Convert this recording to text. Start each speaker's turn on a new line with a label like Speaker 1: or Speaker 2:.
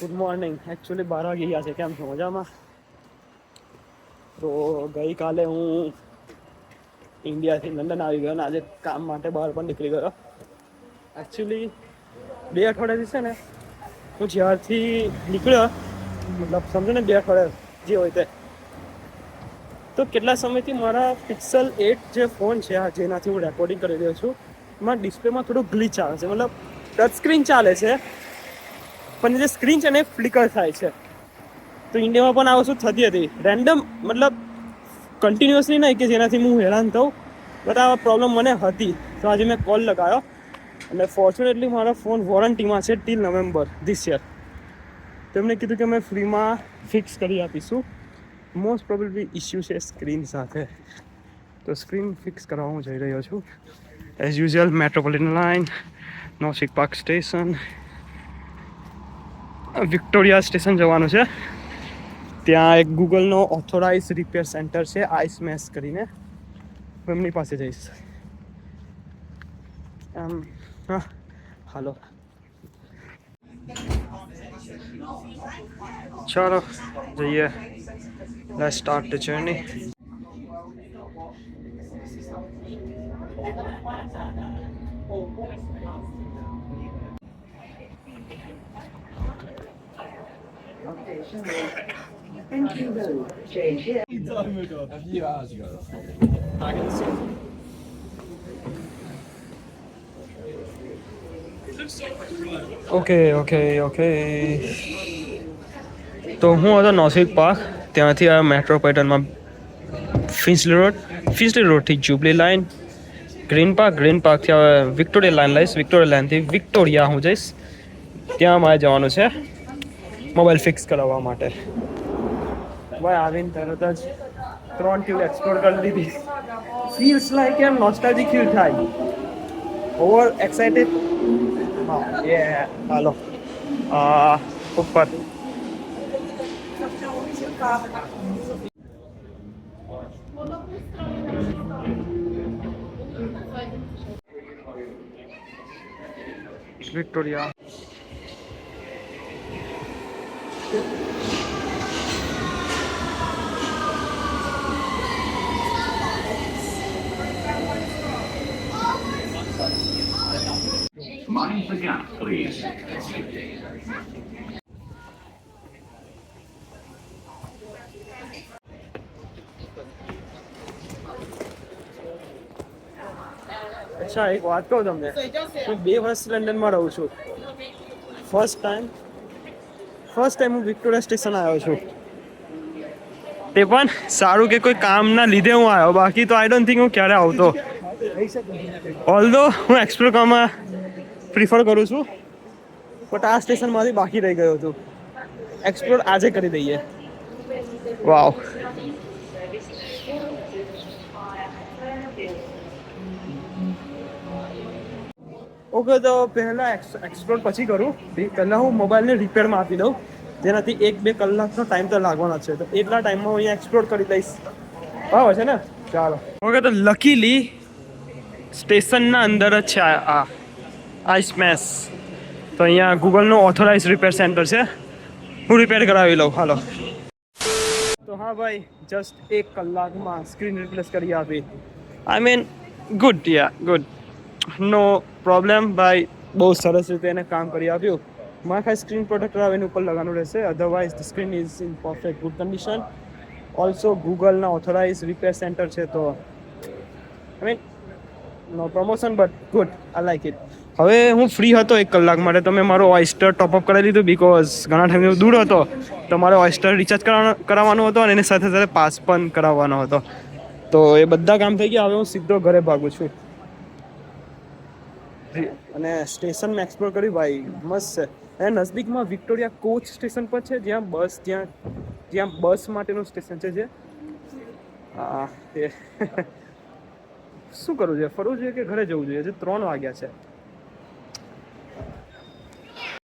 Speaker 1: Good morning. Actually 12 વાગી ગયા છે. કેમ છો? મજામાં? તો ગઈકાલે હું ઇન્ડિયાથી લંડન આવી ગયો અને આજે કામ માટે બહાર પણ નીકળી ગયો. એકચ્યુઅલી 2 અઠવાડિયાથી છે ને હું જ્યારથી નીકળ્યો, મતલબ સમજો ને 2 અઠવાડિયા જે હોય તે, તો કેટલા સમયથી મારા પિક્સલ 8 જે ફોન છે જેનાથી હું રેકોર્ડિંગ કરી રહ્યો છું એમાં ડિસ્પ્લેમાં થોડું ગ્લિચ આવે છે. મતલબ ટચ સ્ક્રીન ચાલે છે પણ જે સ્ક્રીન છે ને ફ્લિકર થાય છે. તો ઇન્ડિયામાં પણ આ વસ્તુ થતી હતી રેન્ડમ, મતલબ કન્ટિન્યુઅસલી નહીં કે જેનાથી હું હેરાન થઉં, બટ આ પ્રોબ્લેમ મને હતી. તો આજે મેં કોલ લગાવ્યો અને ફોર્ચ્યુનેટલી મારો ફોન વોરંટીમાં છે ટીલ નવેમ્બર ધીસ યર. તો એમણે કીધું કે અમે ફ્રીમાં ફિક્સ કરી આપીશું. મોસ્ટ પ્રોબેબલી ઇસ્યુ છે સ્ક્રીન સાથે, તો સ્ક્રીન ફિક્સ કરવા હું જઈ રહ્યો છું. As usual Metropolitan line, Northwick park station, Victoria station જવાનું છે. ત્યાં એક ગૂગલનો ઓથોરાઇઝ રિપેર સેન્ટર છે આઈસમેસ કરીને, એમની પાસે જઈશ. હા, હાલો, ચાલો જઈએ. Let's start the journey. Okay. તો હું હતો નોશિક પાર્ક, ત્યાંથી આ મેટ્રોપોલિટનમાં ફિન્સલી રોડથી જ્યુબલી લાઇન, ગ્રીન પાર્કથી હવે વિક્ટોરિયા લાઇન લઈશ. વિક્ટોરિયા લાઇનથી વિક્ટોરિયા હું જઈશ. ત્યાં મારે જવાનું છે મોબાઈલ ફિક્સ કરાવવા માટે. ભાઈ આવીને તરત જ 3 ટ્યુબ એક્સપ્લોર કરી લીધી. ફીલ્સ લાઈક એમ નોસ્ટાલ્જિક ફીલ થાય. Over excited. હા હાલો ઉપર. Victoria.
Speaker 2: Mind the gap, please.
Speaker 1: અચ્છા, એક વાત કહું તમને, હું 2 વર્ષથી લંડનમાં રહું છું. ફર્સ્ટ ટાઈમ હું વિક્ટોરિયા સ્ટેશન આવ્યો છું. તે પણ સારું કે કોઈ કામના લીધે હું આવ્યો, બાકી તો આઈ ડોન્ટ થિંક હું ક્યારે આવતો. ઓલ્ધો હું એક્સપ્લોર કરવામાં પ્રિફર કરું છું, બટ આ સ્ટેશનમાંથી બાકી રહી ગયું હતું. એક્સપ્લોર આજે કરી દઈએ. વાવ. ઓકે, તો પહેલાં એક્સપ્લોર પછી કરું. પહેલાં હું મોબાઈલને રિપેરમાં આપી દઉં, જેનાથી 1-2 કલાકનો ટાઈમ તો લાગવાનો છે. તો એટલા ટાઈમમાં હું અહીંયા એક્સપ્લોર કરી લઈશ. બરાબર છે ને? ચાલો. ઓકે, તો લકીલી સ્ટેશનના અંદર જ છે આ આઈસમેસ. તો અહીંયા ગૂગલનો ઓથોરાઇઝ રિપેર સેન્ટર છે. હું રિપેર કરાવી લઉં. હાલો. તો હા ભાઈ, જસ્ટ 1 કલાકમાં સ્ક્રીન રિપ્લેસ કરી આપી. I mean good, good, no problem ભાઈ. બહુ સરસ રીતે એને કામ કરી આપ્યું. મારે ખાલી સ્ક્રીન પ્રોટેક્ટર આવે એની ઉપર લગાવવાનું રહેશે, otherwise the screen is in perfect good condition. Also ગૂગલના ઓથોરાઇઝ રિપેર સેન્ટર છે, તો I mean no promotion but good, I like it. હવે હું ફ્રી હતો 1 કલાક માટે, તો મેં મારો ઓયસ્ટર ટોપઅપ કરાવી લીધું, બિકોઝ ઘણા ટાઈમ દૂર હતો તો મારો ઓયસ્ટર રિચાર્જ કરાવવાનો હતો અને એની સાથે પાસ પણ કરાવવાનો હતો. તો એ બધા કામ થઈ ગયા. હવે હું સીધો ઘરે ભાગું છું. અને સ્ટેશનમાં એક્સપ્લોર કર્યું ભાઈ, મસ્ત છે. અને નજદીકમાં વિક્ટોરિયા કોચ સ્ટેશન પર છે, જ્યાં બસ માટેનું સ્ટેશન છે. જે શું કરવું જોઈએ? ફરવું જોઈએ કે ઘરે જવું જોઈએ? 3 વાગ્યા છે.